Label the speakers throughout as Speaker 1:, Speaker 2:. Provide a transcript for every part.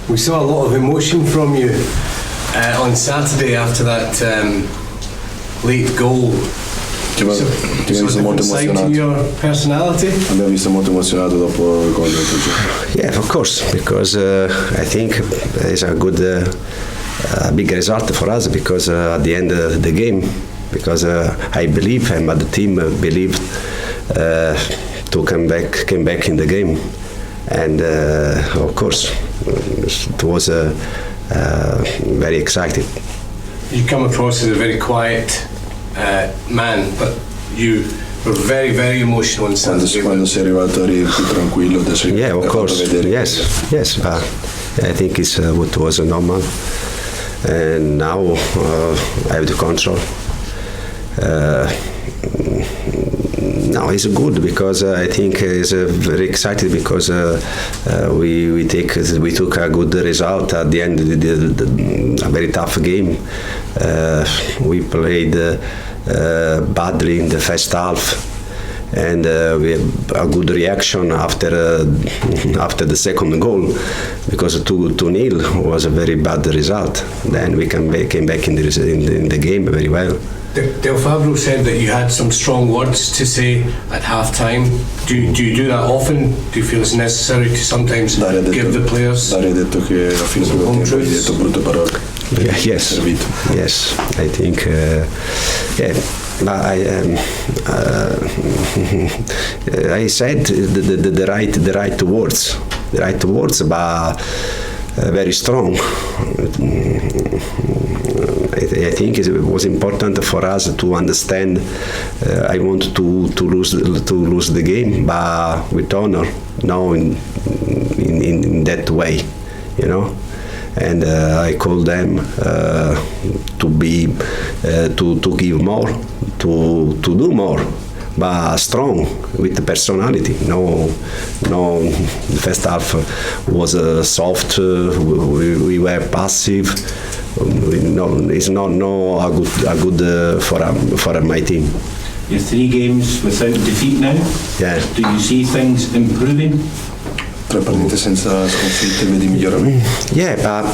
Speaker 1: We saw a lot of emotion from you on Saturday after that late goal.
Speaker 2: Ti abbiamo visto molto emozionato.
Speaker 1: To your personality?
Speaker 2: Abbiamo visto molto emozionato dopo il gol.
Speaker 3: Yeah, of course, because I think it's a good, big result for us. Because at the end of the game, because I believe and the team believed to came back in the game, and of course it was very exciting.
Speaker 1: You come across as a very quiet man, but you were very, very emotional on Saturday.
Speaker 2: Quando sei arrivato eri più tranquillo.
Speaker 3: Yeah, of course. Yes. But I think it's what was normal, and now I have the control. Now it's good because I think it's very excited because we took a good result at the end of a very tough game. We played badly in the first half, and we have a good reaction after the second goal, because 2-0 was a very bad result. Then we came back in the game very well.
Speaker 1: Del Fabro said that you had some strong words to say at half-time. Do you do that often? Do you feel it's necessary to sometimes give the players
Speaker 2: Dario ha detto che a fine secondo tempo gli ha detto brutte parole.
Speaker 3: Yes, I think I said the right words, but very strong. I think it was important for us to understand. I want to lose the game, but with honor, no, in that way, you know. And I called them to give more, to do more, but strong with personality. No. The first half was soft. We were passive. It's not a good for my team.
Speaker 4: You're 3 games without defeat now.
Speaker 3: Yeah.
Speaker 4: Do you see things improving?
Speaker 2: 3 partite senza sconfitte, vedi miglioramenti?
Speaker 3: Yeah, but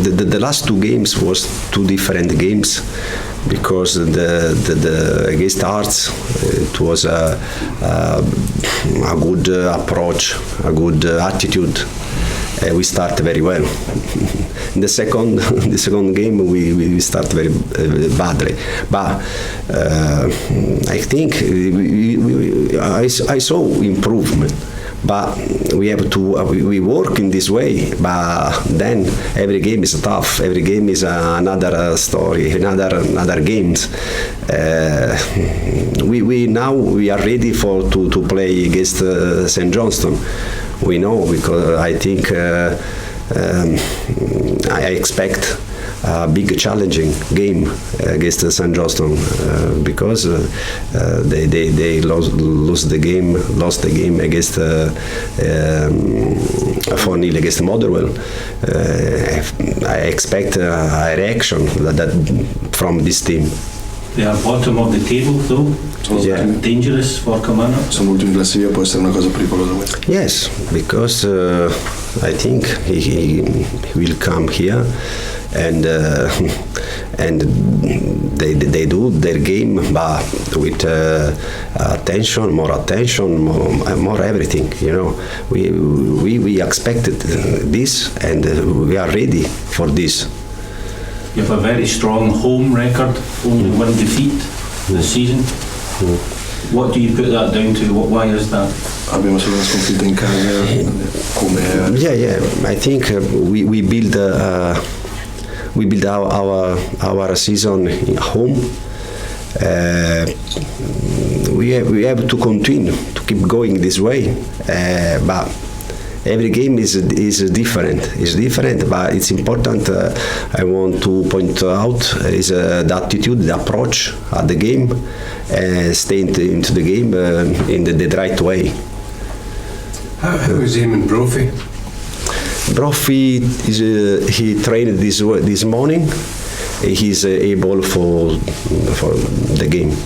Speaker 3: the last 2 games was 2 different games, because the against Hearts it was a good approach, a good attitude. We start very well. In the second game we start very badly, but I think I saw improvement. But we have to we work in this way. But then every game is tough. Every game is another story, another games. We now are ready to play against St. Johnstone. We know, because I think I expect a big challenging game against St. Johnstone, because they lost the game against 4-0 against Motherwell. I expect a reaction that from this team.
Speaker 4: They are bottom of the table, though.
Speaker 3: Yeah.
Speaker 4: Dangerous for Comano.
Speaker 2: Sono ultimi in classifica, può essere una cosa pericolosa questa.
Speaker 3: Yes, because I think he will come here, and they do their game, but with more attention, more everything. You know, we expected this, and we are ready for this.
Speaker 4: You have a very strong home record, only 1 defeat this season. What do you put that down to? Why is that?
Speaker 2: Abbiamo solo una sconfitta in casa. Come?
Speaker 3: Yeah. I think we build our season at home. We have to continue to keep going this way, but every game is different. It's different, but it's important. I want to point out is the attitude, the approach at the game, stay into the game in the right way.
Speaker 1: How is Eamon Brophy?
Speaker 3: Brophy he trained this morning. He's able for the game.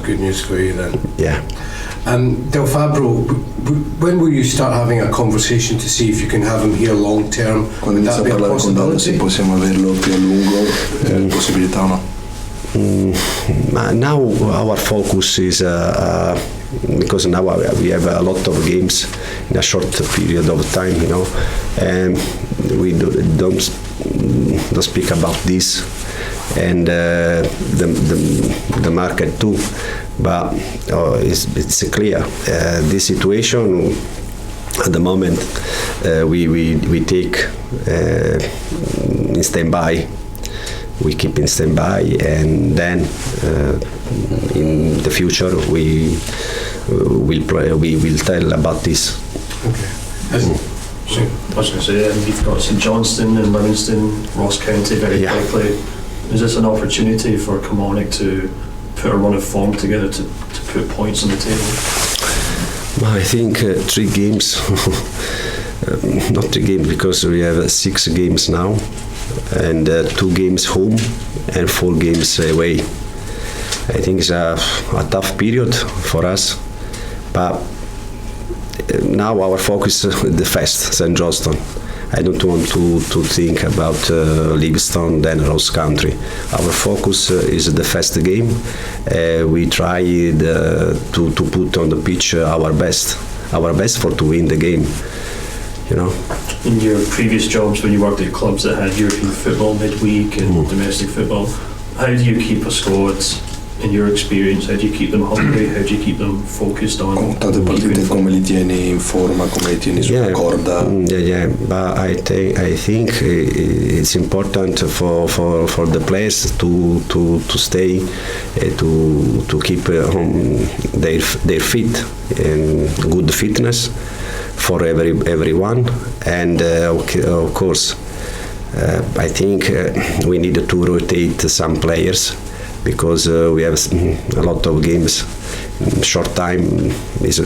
Speaker 1: Good news for you then.
Speaker 3: Yeah.
Speaker 1: Del Fabro, when will you start having a conversation to see if you can have him here long term?
Speaker 2: Quando
Speaker 1: Would
Speaker 2: inizia
Speaker 1: that
Speaker 2: a
Speaker 1: be a
Speaker 2: parlare con Dada se
Speaker 1: possibility?
Speaker 2: possiamo averlo più a lungo, possibilità o no?
Speaker 3: Now our focus is because now we have a lot of games in a short period of time, you know, and we don't speak about this, and the market too, but it's clear this situation at the moment we take in standby. We keep in standby, and then in the future we will tell about this.
Speaker 1: Okay.
Speaker 5: I was going to say, you've got St Johnstone and Livingston, Ross County very quickly. Is this an opportunity for Kilmarnock to put a run of form together to put points on the table?
Speaker 3: I think 3 games, not 3 games because we have 6 games now, and 2 games home and 4 games away. I think it's a tough period for us, but now our focus is the first, St Johnstone. I don't want to think about Livingston, then Ross Country. Our focus is the first game. We try to put on the pitch our best for to win the game. You know.
Speaker 5: In your previous jobs, when you worked at clubs that had European football midweek and domestic football, how do you keep a squad? In your experience, how do you keep them hungry? How do you keep them focused on?
Speaker 2: Con tante partite, come li tieni in forma, come li tieni sulla corda?
Speaker 3: Yeah. But I think it's important for the players to stay, to keep their fit and good fitness for everyone, and of course, I think we need to rotate some players. Because we have a lot of games in short time, is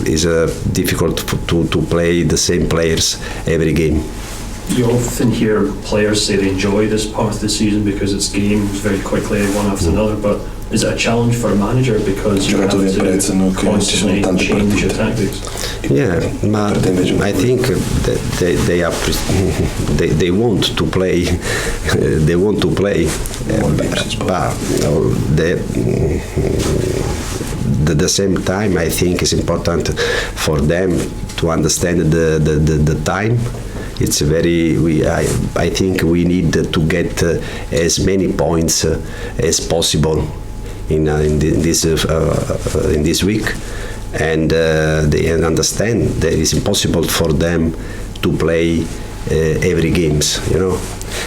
Speaker 3: difficult to play the same players every game.
Speaker 5: You often hear players say they enjoy this part of the season because it's games very quickly, one after another, but is it a challenge for a manager because you have to constantly change your tactics?
Speaker 3: Yeah, but I think that they want to play. They want to play, but at the same time, I think it's important for them to understand the time. It's I think we need to get as many points as possible in this week, and they understand that it's impossible for them to play every games. You know,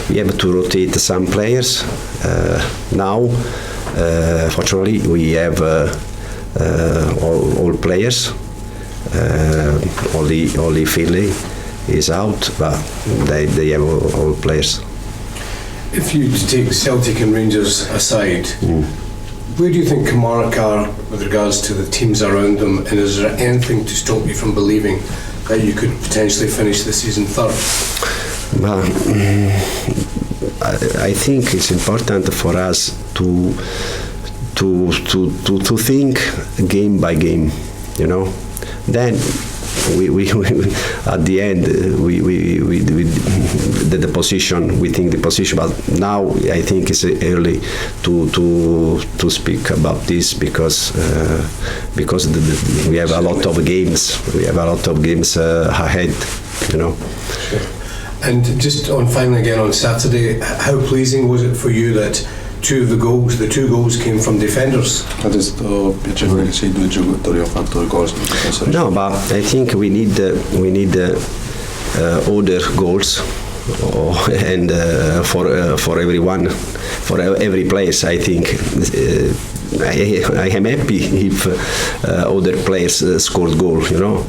Speaker 3: we have to rotate some players now. Fortunately, we have all players. Only Finlay is out, but they have all players.
Speaker 1: If you take Celtic and Rangers aside, where do you think Kilmarnock are with regards to the teams around them, and is there anything to stop you from believing that you could potentially finish the season third?
Speaker 3: Well, I think it's important for us to think game by game, you know. Then we at the end we the position, we think the position, but now I think it's early to speak about this because we have a lot of games. We have a lot of games ahead, you know.
Speaker 1: Sure. And just on finally again on Saturday, how pleasing was it for you that the two goals came from defenders?
Speaker 2: È stato piacevole che se I 2 giocatori hanno fatto il gol.
Speaker 3: No, but I think we need other goals, and for everyone, for every place. I think I am happy if other players scored goal. You know,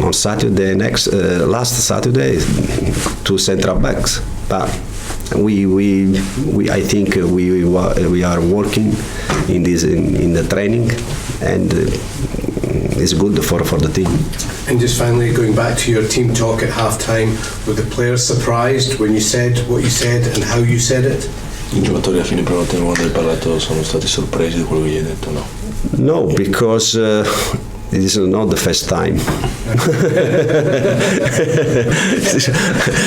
Speaker 3: on Saturday, last Saturday, 2 central backs, but. I think we are working in the training, and it's good for the team.
Speaker 1: And just finally, going back to your team talk at half time, were the players surprised when you said what you said and how you said it?
Speaker 2: I giocatori a fine prima tempo quando hai parlato sono stati sorpresi di quello che gli hai detto, no?
Speaker 3: No, because it is not the first time.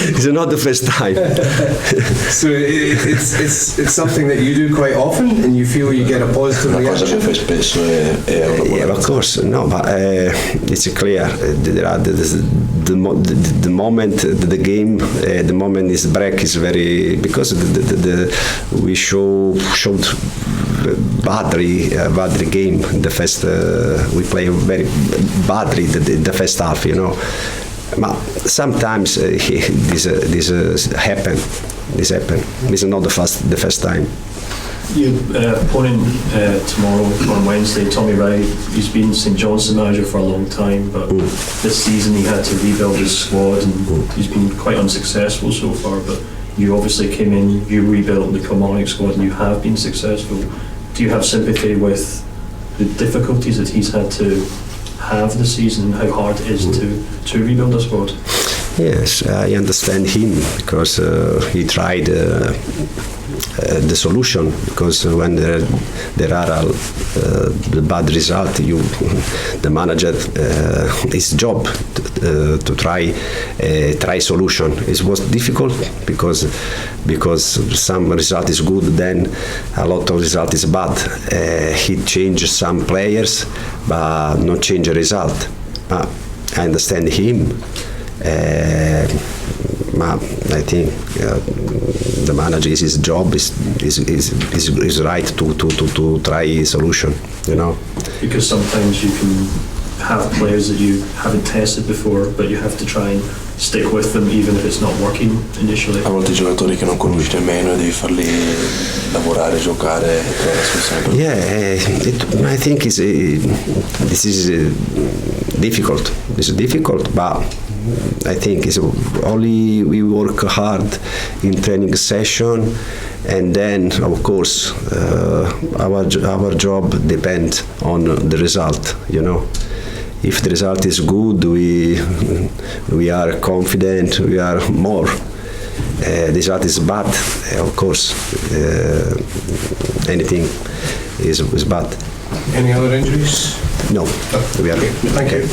Speaker 3: It's not the first time.
Speaker 1: So it's something that you do quite often, and you feel you get a positive
Speaker 2: Una cosa che
Speaker 1: reaction.
Speaker 2: fai spesso è una buona
Speaker 3: Yeah, of course, no, but it's clear. The moment the game, the moment is break is very because we showed badly game. The first we play very badly the first half, you know. But sometimes this happen. This happen. This is not the first time.
Speaker 5: Your opponent tomorrow on Wednesday, Tommy Wright, he's been St Johnstone manager for a long time, but this season he had to rebuild his squad and he's been quite unsuccessful so far. But you obviously came in, you rebuilt the Kilmarnock squad and you have been successful. Do you have sympathy with the difficulties that he's had to have this season and how hard it is to rebuild a squad?
Speaker 3: Yes, I understand him because he tried the solution. Because when there are the bad result, the manager his job to try solution. It was difficult because some result is good, then a lot of result is bad. He changed some players, but not change the result. I understand him. I think the manager is his job is right to try a solution, you know.
Speaker 5: Because sometimes you can have players that you haven't tested before, but you have to try and stick with them even if it's not working initially.
Speaker 2: A volte i giocatori che non conosci nemmeno devi farli lavorare, giocare e trovare la soluzione.
Speaker 3: Yeah, I think this is difficult. It's difficult, but I think it's only we work hard in training session, and then of course our job depends on the result. You know, if the result is good, we are confident. We are more. The result is bad, of course. Anything is bad.
Speaker 1: Any other injuries?
Speaker 3: No, we are.
Speaker 1: Thank you.